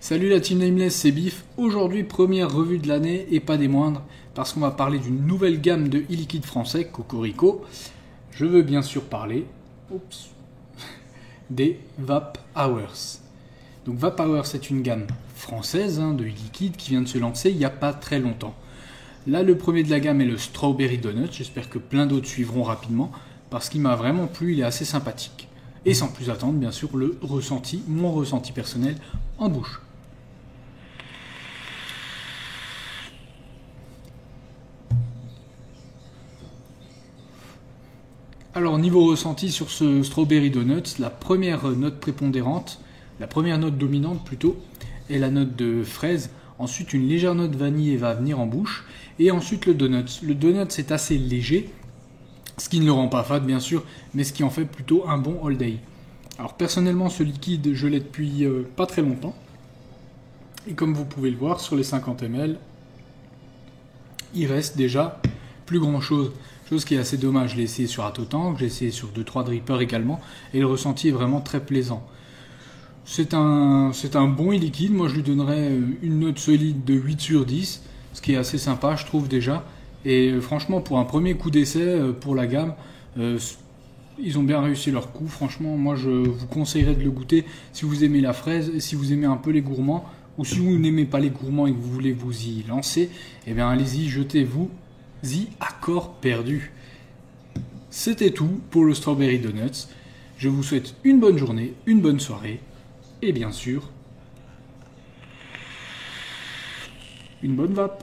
Salut la team Nameless, c'est Biff. Aujourd'hui, première revue de l'année et pas des moindres, parce qu'on va parler d'une nouvelle gamme de e-liquide français, Cocorico. Je veux bien sûr parler des Vap Hours. Donc Vap Hours, c'est une gamme française de e-liquide qui vient de se lancer il n'y a pas très longtemps. Là, le premier de la gamme est le Strawberry Donut. J'espère que plein d'autres suivront rapidement, parce qu'il m'a vraiment plu, il est assez sympathique. Et sans plus attendre, bien sûr, mon ressenti personnel en bouche. Alors niveau ressenti sur ce Strawberry Donuts, la première note prépondérante, la première note dominante plutôt, est la note de fraise. Ensuite une légère note vanille va venir en bouche. Et ensuite le donut. Le donut c'est assez léger, ce qui ne le rend pas fade bien sûr, mais ce qui en fait plutôt un bon all day. Alors personnellement ce liquide je l'ai depuis pas très longtemps. Et comme vous pouvez le voir sur les 50 ml, il reste déjà plus grand chose. Chose qui est assez dommage, je l'ai essayé sur Atotank, j'ai essayé sur 2-3 drippers également, et le ressenti est vraiment très plaisant. C'est un bon e-liquide, moi je lui donnerais une note solide de 8 sur 10, ce qui est assez sympa je trouve déjà. Et franchement pour un premier coup d'essai pour la gamme, ils ont bien réussi leur coup. Franchement moi je vous conseillerais de le goûter si vous aimez la fraise, et si vous aimez un peu les gourmands, ou si vous n'aimez pas les gourmands et que vous voulez vous y lancer, eh bien allez-y, jetez-vous. À corps perdu. C'était tout pour le Strawberry Donuts. Je vous souhaite une bonne journée, une bonne soirée et bien sûr une bonne vape.